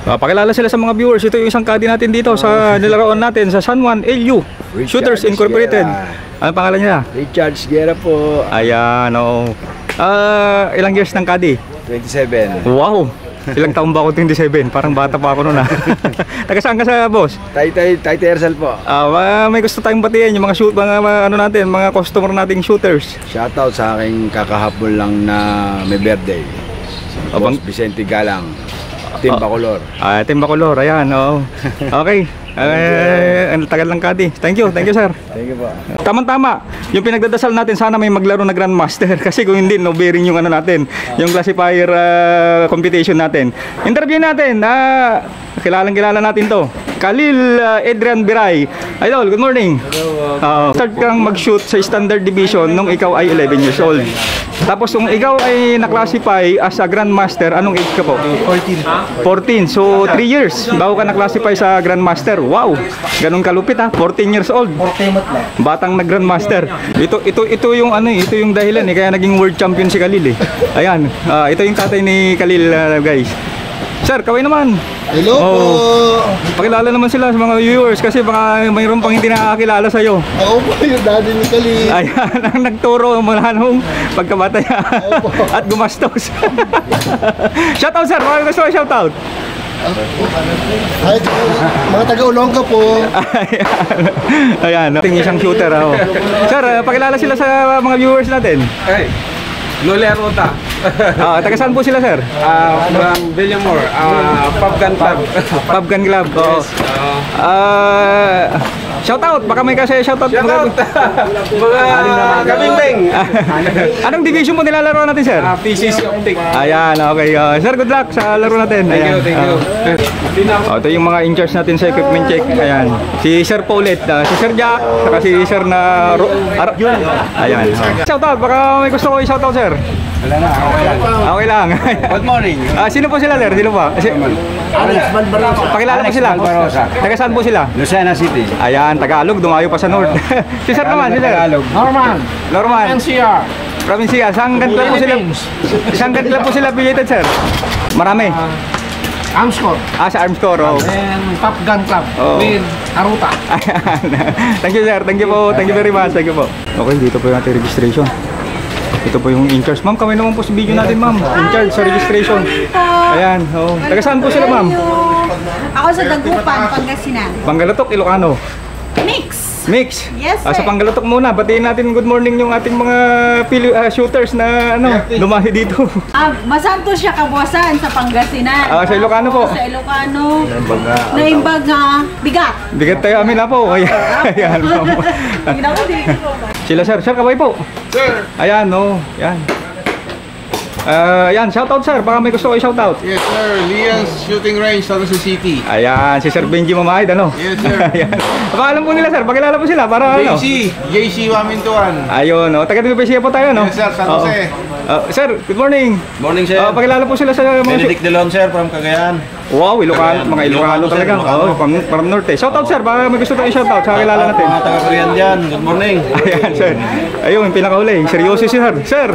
Pakilala sila sa mga viewers. Ito yung isang caddy natin dito sa nilaroan natin sa San Juan LU Shooters Incorporated. Ano pangalan niya? Richard Guerra po. Ayan, oo. Ilang years ng caddy? 27. Wow! Ilang taon ba ako 27? Parang bata pa ako noon. Taga saan ka sa boss? Tay Ersal po. May gusto tayong batiin yung mga ano natin, mga customer nating shooters. Shoutout sa aking kakahapon lang na may birthday. Boss Vicente Galang. Team Bacolor. Team Bacolor, ayan, oo. Okay. Ang tagal lang caddy. Thank you sir. Thank you po. Tama-tama. Yung pinagdadasal natin, sana may maglaro na Grandmaster. Kasi kung hindi, no bearing yung ano natin, yung classifier competition natin. Interview natin, kilala natin to. Khalil Adrian Biray. Idol, good morning. Hello. Start kang mag-shoot sa standard division nung ikaw ay 11 years old. Tapos kung ikaw ay na-classify as a Grandmaster, anong age ka po? 14. 14. So 3 years bago ka na-classify sa Grandmaster. Wow! Ganun kalupit ha. 14 years old. Batang na Grandmaster. Ito yung ano, ito yung dahilan kaya naging world champion si Khalil Ayan. Ito yung tatay ni Khalil guys. Sir, kaway naman. Hello po. Pakilala naman sila sa mga viewers kasi baka mayroon pang hindi nakakakilala sa iyo. Ako po yung daddy ni Khalil. Ayan, ang nagturo mula nung pagkabata niya at gumastos. Shoutout sir, mga gusto ko shoutout. Hi, mga taga-Olongga po. Ayan, tingin isang shooter. Sir, pakilala sila sa mga viewers natin. Hey, Lola Rota. Taga saan po sila sir? From Villamore, Pub Gun Club. Pub Gun Club. Yes. Shoutout, baka may kasi shoutout. Shoutout. Mga kabimbing. Anong division mo nilalaro natin sir? PCC Optic. Ayan, okay. Sir, good luck sa laro natin. Thank you. Ito yung mga in-charge natin sa equipment check. Ayan. Si Sir Paulette, si Sir Jack, saka si Sir na ayan. Shoutout, baka may gusto ko i-shoutout sir. Wala na. Okay lang. Good morning. Sino po sila sir? Sino pa? Alex Balbarosa. Pakilala po sila. Taga saan po sila? Lucena City. Ayan, Tagalog, dumayo pa sa North. Si Sir naman, si Sir. Norman. NCR. Provincia. Saan ganitla po sila affiliated sir? Marami. Armscore. Sa Armscore. And Pub Gun Club with Aruta. Thank you sir. Thank you po. Thank you very much. Thank you po. Okay, dito po yung ating registration. Ito po yung in-charge. Ma'am, kami naman po sa video natin, ma'am. In-charge sa registration. Ayan. Taga saan po sila, ma'am? Ako sa Dagupan, Pangasinan. Panggalatok, Ilocano. Mix. Yes, sir. Sa Panggalatok muna, batiin natin good morning yung ating mga shooters na lumahi dito. Masanto siya kabuasan sa Pangasinan. Sa Ilocano po. Sa Ilocano. Naimbaga. Bigat. Bigat tayo amin na po. Ayan, ma'am. Sila sir. Sir, kabay po. Sir. Ayan, yan. Ayan, shoutout sir, baka may gusto ko i-shoutout. Yes sir, Lian's Shooting Range, San Jose City. Ayan, si Sir Benji Mamahid, Yes sir. Ayan. Alam po nila sir, pakilala po sila para JC Wamintuan. Ayun, taga Nueva po tayo, no? Yes sir, San Jose. Sir, good morning. Morning sir. Pakilala po sila sa mga Benedict Delon sir from Cagayan. Wow, Ilocano, mga Ilocano talaga. From Norte. Shoutout sir, baka may gusto tayong shoutout sa kilala natin. Mga taga-Korean dyan, good morning. Ayan sir. Ayun, yung pinakahuli. Seryoso si sir. Sir,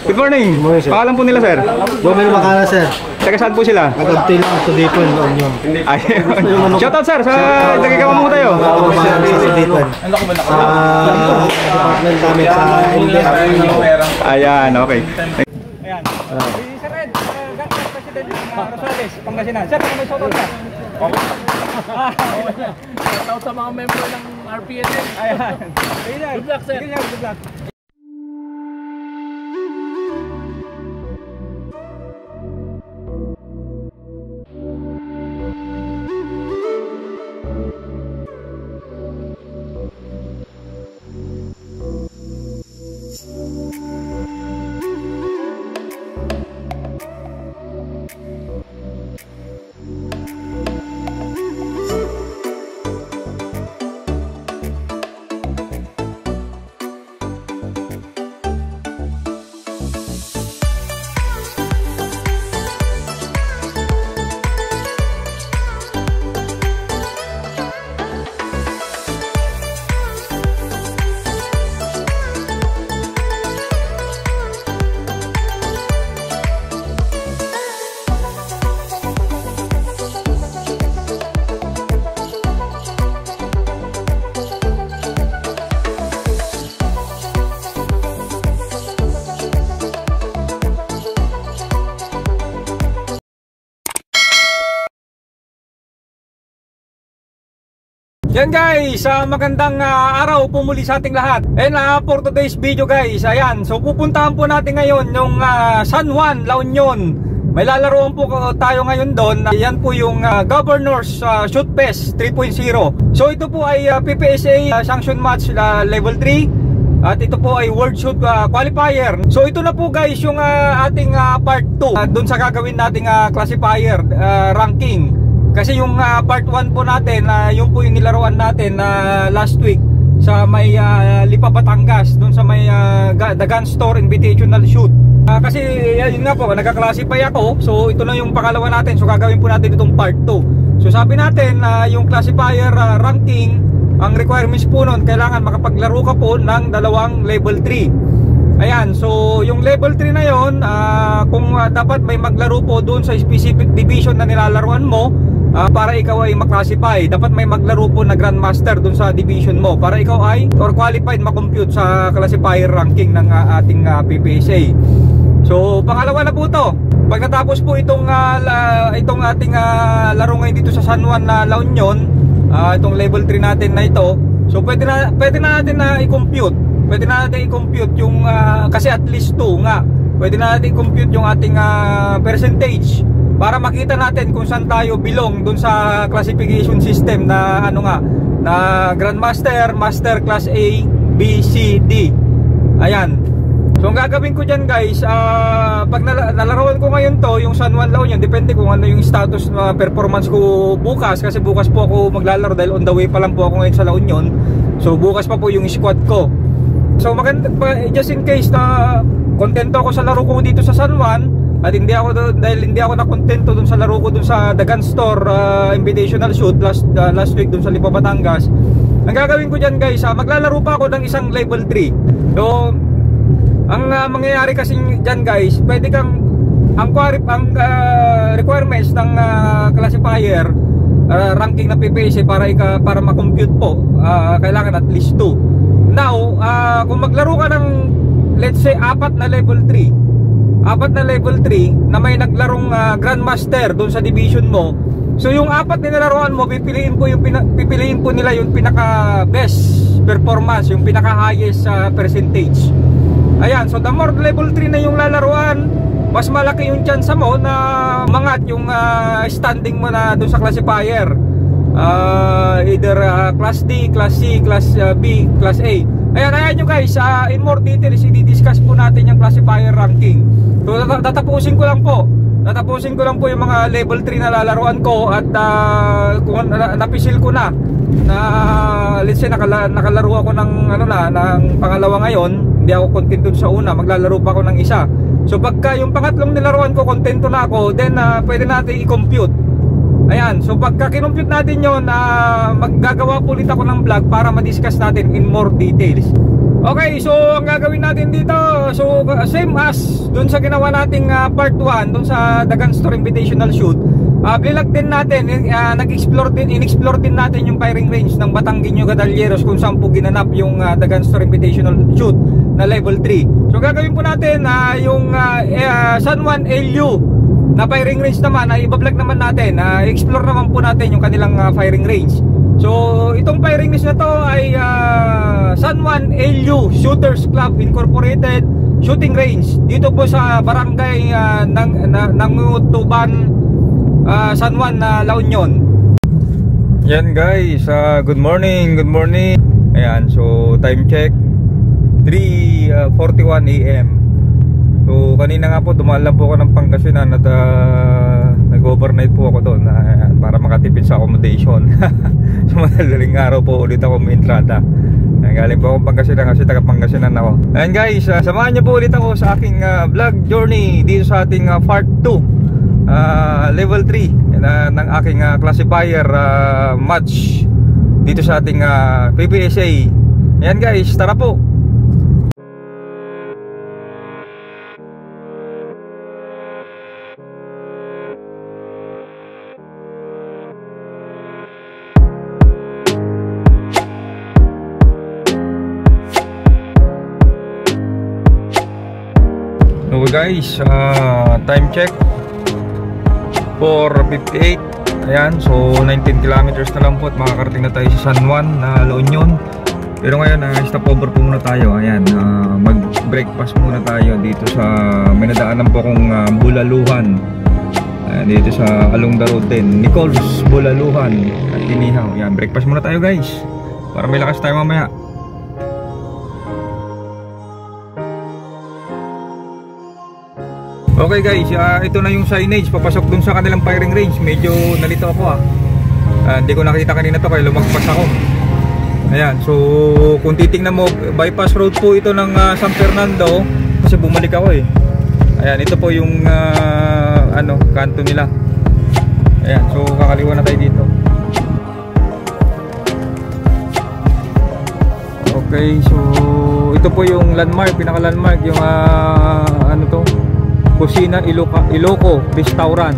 good morning. Pakalan po nila sir. Bumili makana sir. Taga saan po sila? Nag-update lang sa Dipon. Ayun. Shoutout sir, sa nagkikawa mo tayo. Sa Dipon. Sa department namin sa NBR. Ayan, okay. Ayan. Si Sir Ed, Gangster President Rosales, Pangasinan. Sir, may shoutout ka? Shoutout sa mga member ng RPNN. Ayan. Good luck, sir. Good luck. Yan guys, magandang araw po muli sa ating lahat. And for today's video guys, ayan, so pupuntahan po natin ngayon yung San Juan, La Union. May lalaroan po tayo ngayon doon. Yan po yung Governor's Shoot Fest 3.0. So ito po ay PPSA sanction match level 3. At ito po ay World Shoot Qualifier. So ito na po guys yung ating part 2 doon sa gagawin nating classifier ranking. Kasi yung part 1 po natin, yung po yung nilaruan natin last week sa may Lipa, Batangas, doon sa may The Gun Store Invitational Shoot. Kasi yun nga po, nagka-classify ako. So ito na yung pangalawa natin. So gagawin po natin itong part 2. So sabi natin yung classifier ranking, ang requirements po nun, kailangan makapaglaro ka po ng dalawang level 3. Ayan, so yung level 3 na yon, kung dapat may maglaro po doon sa specific division na nilalaruan mo, para ikaw ay maklasify, dapat may maglaro po na Grandmaster dun sa division mo para ikaw ay or qualified makompute sa classifier ranking ng ating PPSA. So pangalawa na po to. Pag natapos po itong ating laro ngayon dito sa San Juan na La Union, itong level 3 natin na ito, so pwede na natin na i-compute. Pwede na natin i-compute yung kasi at least 2 nga. Pwede na natin i-compute yung ating percentage para makita natin kung saan tayo belong dun sa classification system na na Grandmaster, Master Class A, B, C, D. Ayan. So ang gagawin ko dyan guys, pag nalaruan ko ngayon to, yung San Juan La Union, depende kung ano yung status na performance ko bukas. Kasi bukas po ako maglalaro dahil on the way pa lang po ako ngayon sa La Union. So bukas pa po yung squad ko. So maganda, just in case na kontento ako sa laro ko dito sa San Juan, at hindi ako nakontento dun sa laro ko dun sa The Gun Store Invitational Shoot last week dun sa Lipa, Batangas. Ang gagawin ko dyan guys, maglalaro pa ako ng isang level 3. So ang mangyayari kasi dyan guys, pwede kang ang requirements ng classifier ranking na PPSA para ma-compute po, kailangan at least 2. Now kung maglaro ka ng let's say 4 na level 3 na may naglarong Grandmaster doon sa division mo. So yung 4 na nilaruan mo, pipiliin po nila yung pinaka best performance, yung pinaka highest percentage. Ayan, so the more level 3 na yung lalaruan, mas malaki yung chance mo na mangat yung standing mo na doon sa classifier. Either Class D, Class C, Class B, Class A. Ayan nyo guys, in more details i-discuss po natin yung classifier ranking. So tatapusin ko lang po yung mga level 3 na lalaruan ko. At kung napisil ko na let's say nakalaro ako ng ng pangalawa ngayon, hindi ako contento sa una, maglalaro pa ako ng isa. So pagka yung pangatlong nilaruan ko kontento na ako, then pwede natin i-compute. Ayan, so pagka kinompute natin yun, maggagawa po ulit ako ng vlog para ma-discuss natin in more details. Okay, so ang gagawin natin dito, so same as dun sa ginawa nating part 1 dun sa The Gun Store Invitational Shoot, blilag din natin, in-explore din natin yung firing range ng Batangueño Gadalleros kung saan po ginanap yung The Gun Store Invitational Shoot na level 3. So gagawin po natin yung San Juan LU na firing range naman, ibablog naman natin, explore naman po natin yung kanilang firing range. So itong firing range na to ay San Juan LU Shooters Club Incorporated Shooting Range dito po sa barangay ng Tuban, San Juan, La Union. Yan guys, good morning. Ayan, so time check 3:41 AM. So kanina nga po dumaan lang po ako ng Pangasinan at nag-overnight po ako doon para makatipid sa accommodation. So madaling araw po ulit ako may entrada. Galing po akong Pangasinan kasi taga Pangasinan ako. Ayan guys, samahan niyo po ulit ako sa aking vlog journey dito sa ating part 2 level 3 ng aking classifier match dito sa ating PPSA. Ayan guys, tara po. So guys, time check 4:58 Ayan, so 19 kilometers na lang po at makakarating na tayo sa San Juan na La Union. Pero ngayon, stop over po muna tayo. Ayan, mag-breakfast muna tayo dito sa, may nadaanan po akong Bulaluhan. Ayan, dito sa along the road din, Nichols, Bulaluhan at Tinihaw. Ayan, breakfast muna tayo guys, para may lakas tayo mamaya. Okay guys, ito na yung signage papasok dun sa kanilang firing range. Medyo nalito ako hindi ko nakita kanina to kaya lumagpas ako. Ayan, so kung titingnan mo, bypass road po ito ng San Fernando kasi bumalik ako eh. Ayan, ito po yung kanto nila. Ayan, so kakaliwa na tayo dito. Okay, so ito po yung landmark, pinaka landmark yung Kusina Iloco Restaurant.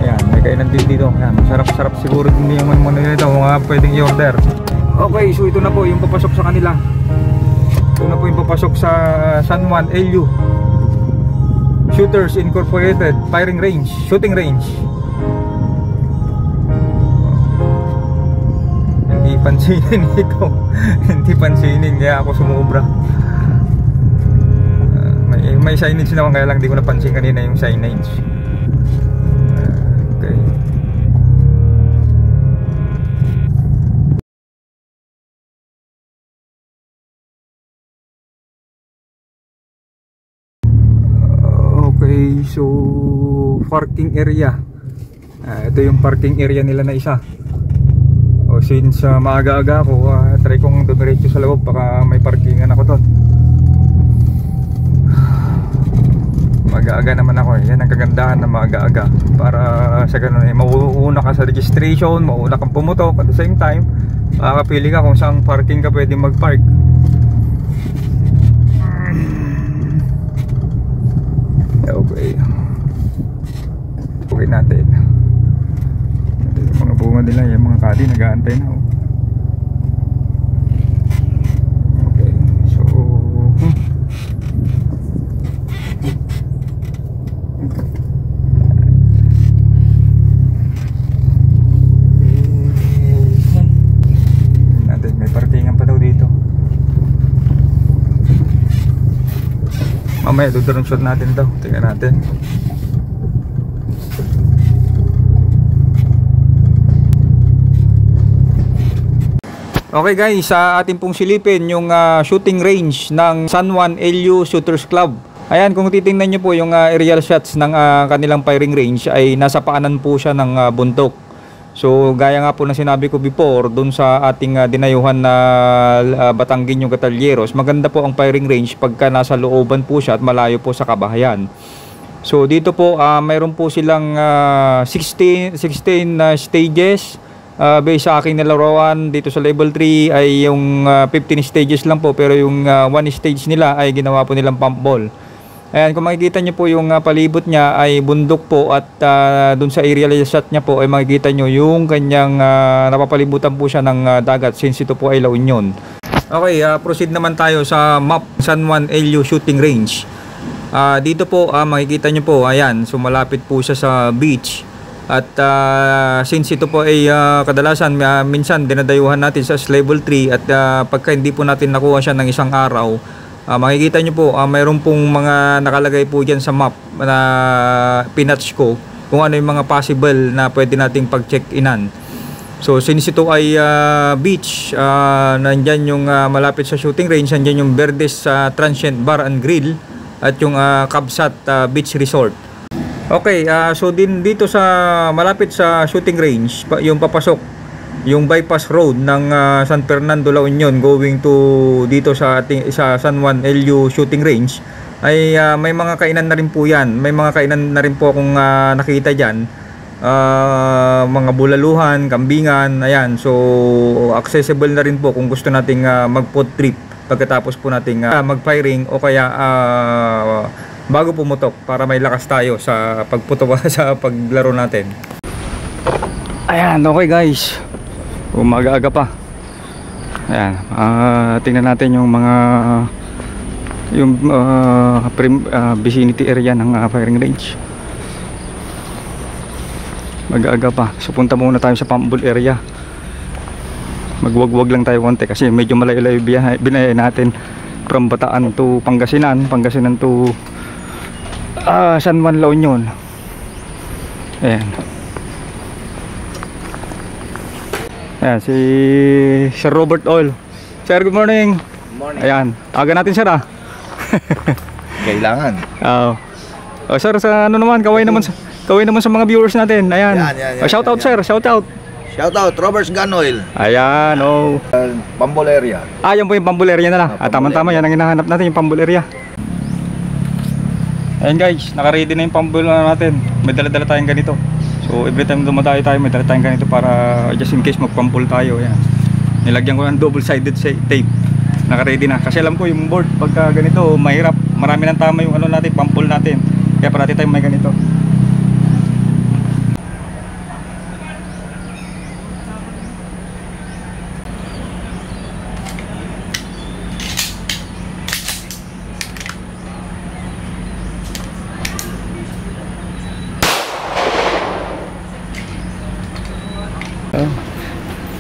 Ayan, may kainan din dito. Ayan, masarap-sarap siguro din yung mga nito, mga pwedeng i-order. Okay, so ito na po yung papasok sa kanila. Ito na po yung papasok sa San Juan LU Shooters Incorporated Firing Range, Shooting Range. Hindi pansinin ito. Hindi pansinin, kaya ako sumubra. May signage naman, kaya lang di ko napansin kanina yung signage. Okay. Okay, so parking area. Ito yung parking area nila na isa. Since maaga-aga ako, try kong dumiretso sa loob, baka may parkingan ako doon. Maaga-aga naman ako, yan ang kagandahan na maaga-aga. Para sa ganun mauuna ka sa registration, mauuna kang pumutok. At the same time, makakapili ka kung saan parking ka pwede mag-park. Okay. Okay natin. Yung mga bunga nila, yung mga kadi nag-aantay na. Okay, so natin, may parkingan pa daw dito. Mamaya doon shot natin daw. Tingnan natin. Okay guys, sa ating pong silipin yung shooting range ng San Juan LU Shooters Club. Ayan, kung titingnan nyo po yung aerial shots ng kanilang firing range ay nasa paanan po siya ng bundok. So gaya nga po na sinabi ko before dun sa ating dinayuhan na Batanggenyo Gatalleros, maganda po ang firing range pagka nasa looban po siya at malayo po sa kabahayan. So dito po mayroon po silang 16 stages. Based sa aking nilaruan dito sa level 3 ay yung 15 stages lang po, pero yung 1 stage nila ay ginawa po nilang pump ball. Ayan, kung makikita nyo po yung palibot niya ay bundok po at dun sa aerial shot niya po ay makikita nyo yung kanyang napapalibutan po siya ng dagat since ito po ay La Union. Okay, proceed naman tayo sa map San Juan LU Shooting Range. Dito po makikita nyo po, ayan, so malapit po siya sa beach. At since ito po ay kadalasan minsan dinadayuhan natin sa level 3 at pagka hindi po natin nakuha siya ng isang araw, makikita nyo po mayroon pong mga nakalagay po dyan sa map na pinatch ko kung ano yung mga possible na pwede nating pag-check-inan. So since ito ay beach, nandyan yung malapit sa shooting range, nandyan yung Verdes Transient Bar and Grill at yung Kabsat Beach Resort. Okay, so dito sa malapit sa shooting range, yung papasok, yung bypass road ng San Fernando La Union going to dito sa ating sa San Juan LU Shooting Range ay may mga kainan na rin po yan. May mga kainan na rin po akong nakita diyan. Mga bulaluhan, kambingan, ayan. So accessible na rin po kung gusto nating mag-food trip pagkatapos po nating mag-firing o kaya bago pumutok para may lakas tayo sa pagputok sa paglaro natin. Ayan, okay guys. Umaga-aga pa. Ayan, tingnan natin yung mga vicinity area ng firing range. Mag-aaga pa. So punta muna tayo sa Pambul area. Magwagwag lang tayo konti kasi medyo malayo-layo binahe natin from Bataan to Pangasinan, Pangasinan to San Juan, La Union. Ayan. Ayan si Sir Robert Oil. Sir, good morning. Morning. Ayan, aga natin sir ah. Kailangan. Oh, sir, sa ano naman, kaway naman sa mga viewers natin. Ayan. Yan, Shout out sir, shout out. Shout out, Robert's Gun Oil. Ayan, oh. Pambol area. Yan po yung Pambul area na lang. Tama-tama, yan ang hinahanap natin, yung Pambul area. Ayan guys, naka-ready na yung Pambul natin. May dala-dala tayong ganito. So every time dumadayo tayo, may dala tayong ganito para just in case magpampul tayo. Ayan. Nilagyan ko ng double-sided tape. Naka-ready na. Kasi alam ko yung board, pagka ganito, mahirap. Marami nang tama yung ano natin, pampul natin. Kaya parati tayo may ganito.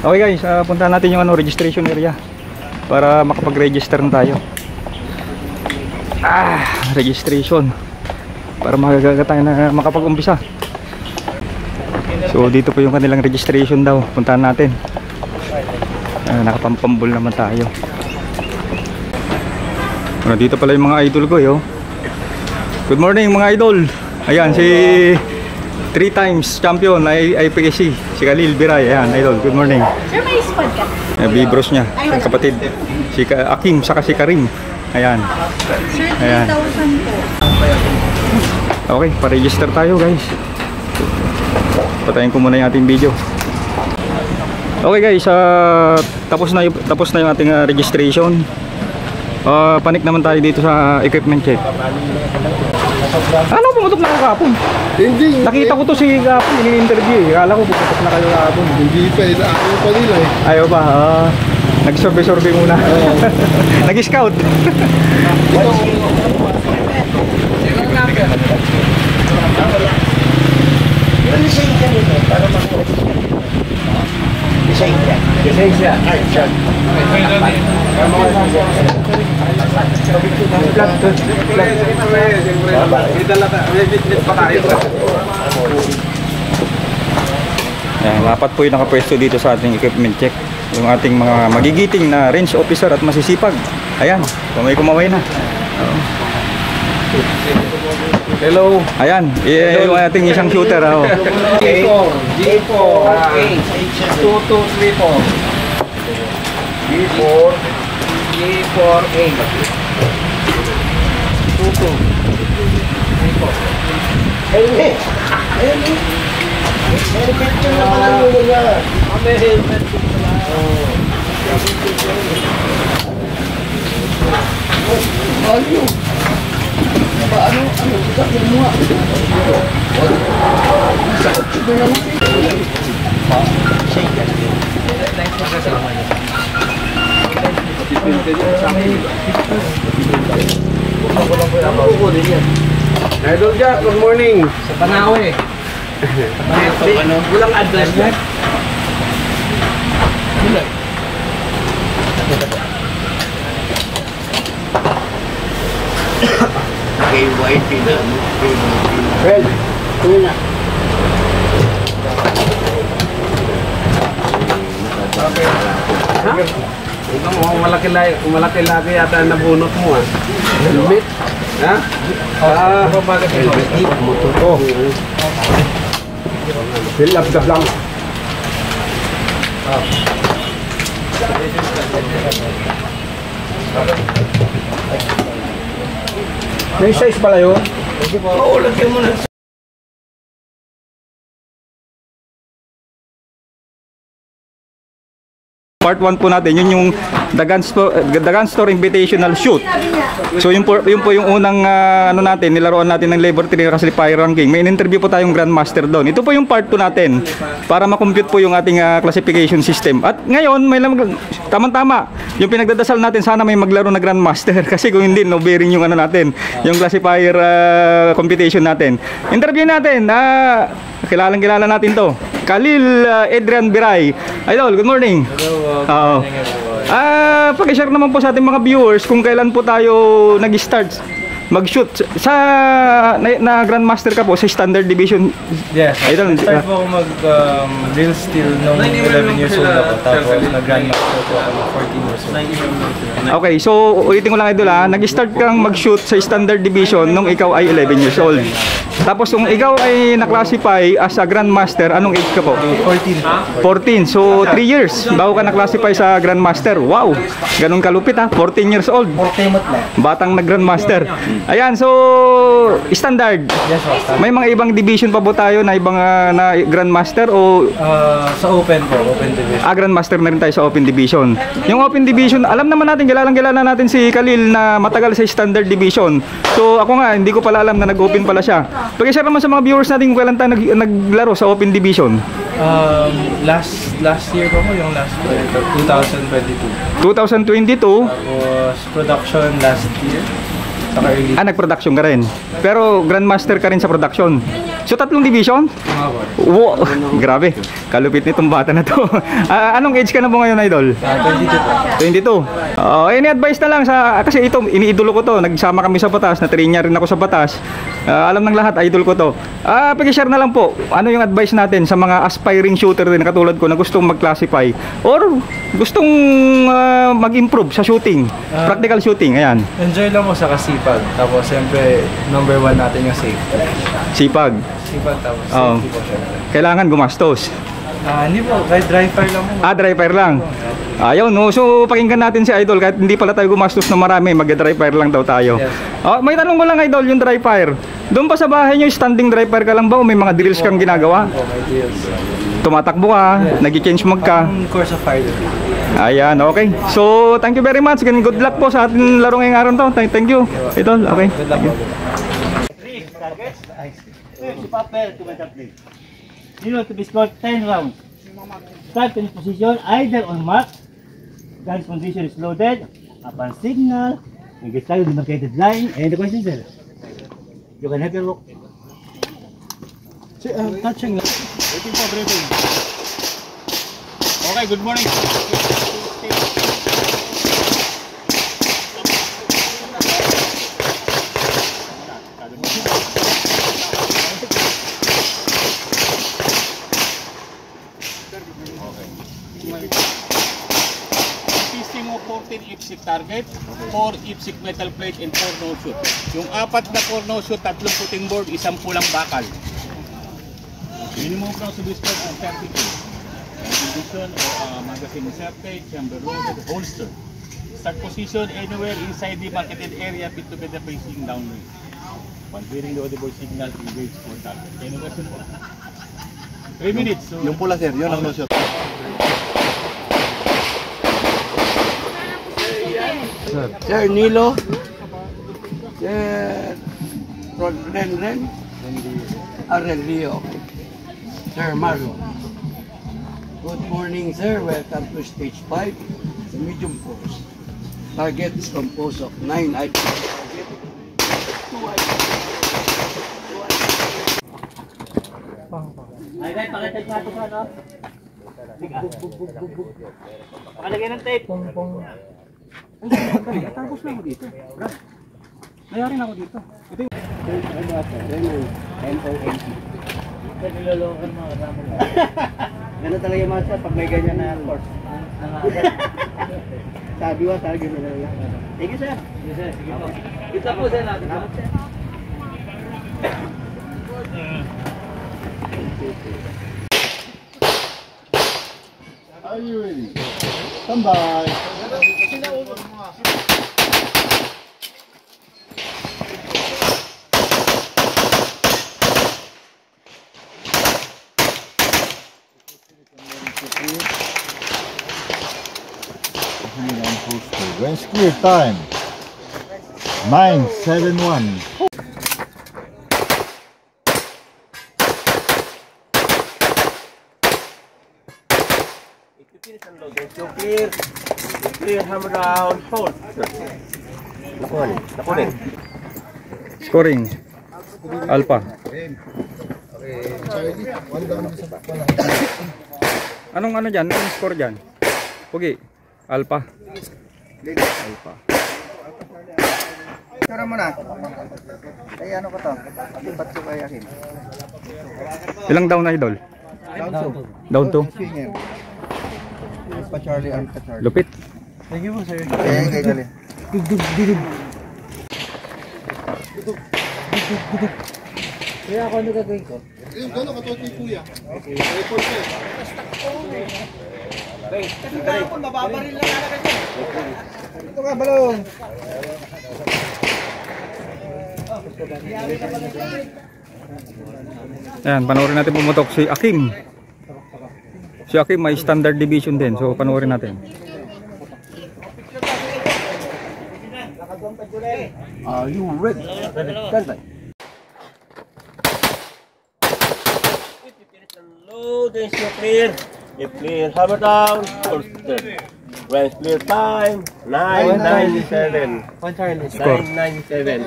Okay guys, puntahan natin yung registration area para makapag-register na tayo. Registration para makagaga tayo na makapag-umpisa. So dito po yung kanilang registration daw. Puntahan natin. Nakapampambol naman tayo. Dito pala yung mga idol ko yo. Good morning mga idol. Ayan si 3 times champion IPSC, si Khalil Biray. Ayan, idol, good morning. Sir, may spot ka? Bibros niya, ang kapatid. Si Akim, saka si Karim. Ayan. Sir, 3,000 Ayan. po. Okay, pa-register tayo guys. Patayin ko muna yung ating video. Okay guys, tapos na yung ating registration. Panik naman tayo dito sa equipment check. Ano pumutok na kahapon? Hindi. Nakita ko to si kahapon, ini-interview eh. Akala ko pumutok na kayo kahapon. Hindi pa, ayaw pa nila eh. Ayaw pa, nag-survey muna. Nag-scout. Ayan, lapat po yung nakapwesto dito sa ating equipment check. Yung ating mga magigiting na range officer at masisipag. Ayan, kumaway na. Hello. Ayan, yung ating isang shooter. G4. Okay. 2234. G4. G4A. 2234. Idol Jack, good morning. Sa Panawe. Walang address niya. KYT na. Well, ito na. Ito mo, malaki lagi yata ang nabunot mo ah. Helmet? Ha? Helmet. Motor ko. Laptop lang. May size pala yun? Oo, lagyan mo na. Part 1 po natin, yun yung The Gun Store Invitational Shoot. So yun po yung unang ano natin, nilaruan natin ng Labor Training Classifier Ranking. May in-interview po tayong Grandmaster doon. Ito po yung part 2 natin para ma-compute po yung ating classification system. At ngayon, may tama-tama, yung pinagdadasal natin, sana may maglaro na Grandmaster. Kasi kung hindi, no bearing yung ano natin, yung classifier computation natin. Interview natin, Kilalang-kilala natin to. Khalil Adrian Biray. Idol, good morning. Hello. Paki-share naman po sa ating mga viewers kung kailan po tayo nag-start mag-shoot sa na Grandmaster ka po sa Standard Division. Yes. Idol, Start po ako mag-real steel nung 11 years old ako. Tapos nag-Grandmaster po ako ng 14 years old. Okay, so ulitin ko lang idol nag-start kang mag-shoot sa Standard Division nung ikaw ay 11 years old. Tapos kung ikaw ay na-classify as a Grandmaster, anong age ka po? 14. 14. So 3 years bago ka na-classify sa Grandmaster. Wow, ganun kalupit 14 years old. Batang nag-Grandmaster. Ayan, so standard. Yes, sir. May mga ibang division pa po tayo na ibang na Grandmaster o Sa open po, open division. Grandmaster na rin tayo sa Open Division. Yung Open Division, alam naman natin, kilalang-kilala natin si Khalil na matagal sa Standard Division. So ako nga, hindi ko pala alam na nag-open pala siya. Pag-share naman sa mga viewers natin kung kailan tayo naglaro sa Open Division. Last year po ko, yung last year, 2022. 2022. Tapos production last year. Saka early. Nag-production ka rin. Pero Grandmaster ka rin sa production. So 3 division? Wow, grabe. Kalupit nitong bata na to. Anong age ka na po ngayon, idol? 22 po. 22. Any advice na lang sa kasi ito iniidolo ko to. Nagsama kami sa Batas, na-train niya rin ako sa Batas. Alam ng lahat, idol ko to. Paki-share na lang po. Ano yung advice natin sa mga aspiring shooter din katulad ko na gustong mag-classify or gustong mag-improve sa shooting, practical shooting. Ayan. Enjoy lang mo sa kasipag. Tapos siyempre, number 1 natin yung safety. Sipag. Sipag tapos safety po siya. Kailangan gumastos. Hindi po, kahit dry fire lang mo. Dry fire lang. Ayaw no. So pakinggan natin si Idol kahit hindi pala tayo gumastos na marami, mag-dry fire lang daw tayo. Yes. May tanong ko lang Idol, yung dry fire. Doon pa sa bahay niyo standing dry fire ka lang ba o may mga drills kang ginagawa? Okay, deals. Tumatakbo ka, nag-change mag ka. Course of fire. Ayan, okay. So thank you very much. Good luck po sa ating laro ngayong araw to. Thank you. Idol, okay. Good luck po. Zero to be scored 10 rounds. Start in position either on mark. Gun's position is loaded. Upon signal, you get started with the demarcated line. And the question, sir? You can have your look. Touching. Waiting for briefing. Okay, good morning. Pisting mo 14 IPSC target, 4 IPSC metal plate, and 4 no-shoot. Yung 4 na 4 no-shoot, 3 shooting board, 1 pulang bakal. Minimum cross to be scored ang 32. Position or magazine inserted, chamber loaded, holster. Start position anywhere inside the marketed area fit together facing downwind. Upon hearing the audible signal, engage for target. Any question po? 3 minutes. So, Yung pula sir, yun ang no-shot. Sir Nilo, Sir Ren, Aurelio, Sir Mario. Good morning, sir. Welcome to stage 5, the medium force. Target is composed of 9 items. Target, 2 items. Ay, pakitag natin sa ano? Pakalagay ng tape. Tapos na ako dito. Nayarin ako dito. Ito yung M-O-N-T. Nilolokan mga kasama lang. Gano'n talaga yung master pag may ganyan na course. Sabi wa, talaga na lang. Thank you, sir. Yes, sir. Sige po. Kita po, sir. Salamat, sir. Are you ready? Stand by. When clear time 9:71. Clear hammer round, hold. scoring. Alpha. Anong ano dyan? Anong score dyan? Pugi. Alpha. Alpha. Tara mo na. Ay ano ko to? Ba't ko kaya akin? Ilang down na, idol? Down 2. Swinger. Pa Charlie, Alpha Charlie. Lupit. Thank you po sir. Okay, galing. Kaya ako ano gagawin ko? Yung doon ako kay kuya. Okay. Report ko. Kasi kahapon mababaril na talaga ito. Ito ka balon. Ayan, panoorin natin pumutok si Akim. Si Akim may standard division din. So panoorin natin. Are you ready? Stand by. Low, then still clear. If clear, hammer down. Holster. Range clear time. 997. 997.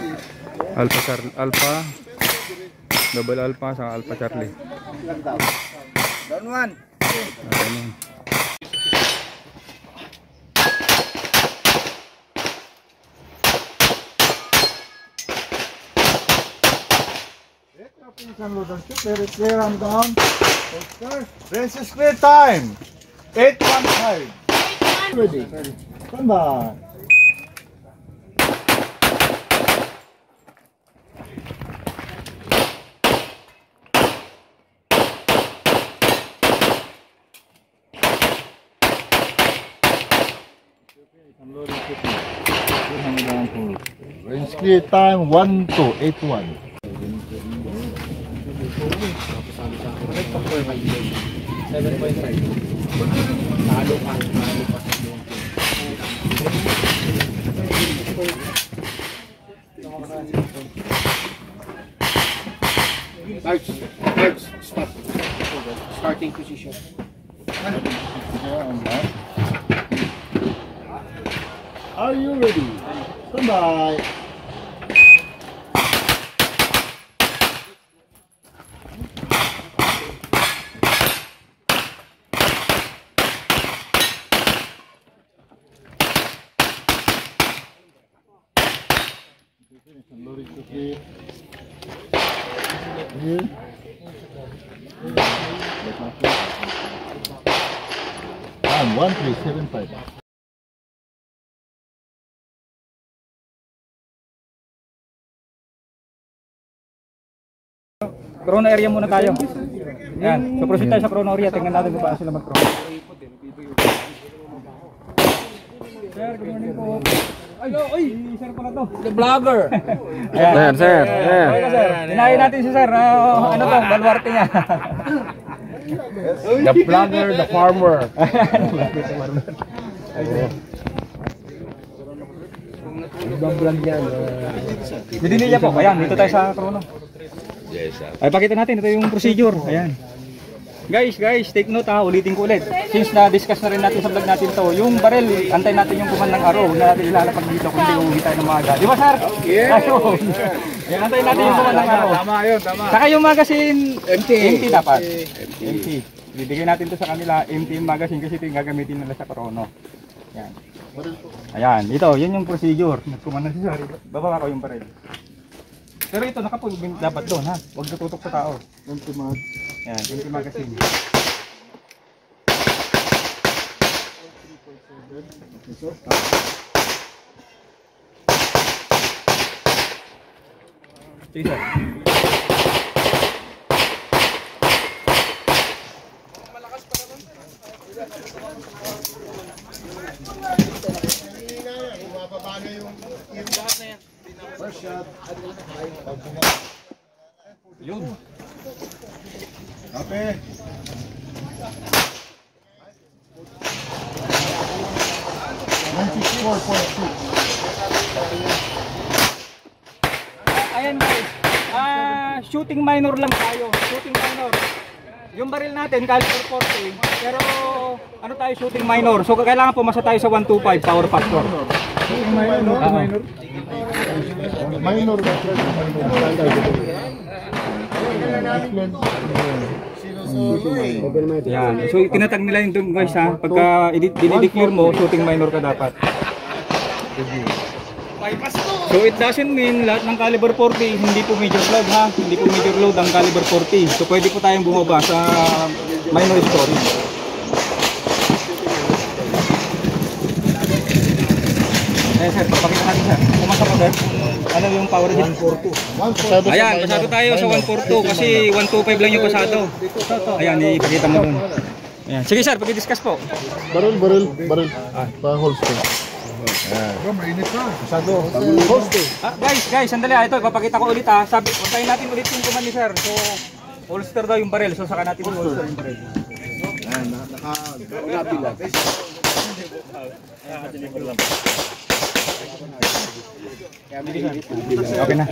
Alpha Charlie, Alpha. Double Alpha sa Alpha Charlie. Down one. Ayan. Very clear and down. Race is clear time. 815. Ready. Stand by. Range clear time 1281. Stop. Starting position. Are you ready? Stand by. And 1375. Chrono area muna tayo. Yan. So proceed tayo sa chrono area. Tingnan natin kung paano sila mag-chrono. Sir, good morning po. Ay, sir pala to. The vlogger. Ayan. Sir. Sir. Hinahin natin si sir. Ano to? Baluarte niya. The vlogger, the farmer. Ibang vlog yan. Didinilya po. Ayan, dito tayo sa chrono. Yes, sir. Ay, pakita natin. Ito yung procedure. Ayan. Guys, take note ha. Ulitin ko ulit. Since na-discuss na rin natin sa vlog natin to, yung barrel, antay natin yung kuman ng araw. Huwag na natin ilalapag dito kung hindi uwi tayo ng maaga. Di ba, sir? Yeah. Yan, antay natin yung kuman ng araw. Tama yun, tama. Saka yung magazine, Empty. empty dapat. Empty. Bibigyan natin to sa kanila, empty yung magazine kasi ito yung gagamitin nila sa chrono. Yan. Ayan, ito, yun yung procedure. Nagkumanan si sir. Bababa ko yung barrel. Pero ito, nakapag dapat doon ha. Huwag natutok sa tao. Empty mag. Yan, empty magazine. Sige sir. Yun. Kape. Ayan guys. Shooting minor lang tayo. Shooting minor. Yung baril natin, caliber 40. Pero ano tayo, shooting minor. So kailangan pumasa tayo sa 125 power factor. Minor ba? Yan. So tinatag nila yung doon guys ha. Pagka dinideclare mo, shooting minor ka dapat. So it doesn't mean lahat ng caliber 40 hindi po major load ha. Hindi po major load ang caliber 40. So pwede po tayong bumaba sa minor scoring. Eh sir, papakita natin sir. Kumasa po sir. Ano yung power din? 142. Ayan, pasado tayo sa 142 kasi 125 lang yung pasado. Ayan, ipakita mo dun. Ayan. Sige sir, pag-discuss po. Barrel. Pa-holster. Masyado. Holster. Guys, sandali ito, ipapakita ko ulit ha. Sabi, puntayin natin ulit yung command ni sir. So, holster daw yung barrel. So, saka natin yung holster yung barrel. Nakapila. Okay na.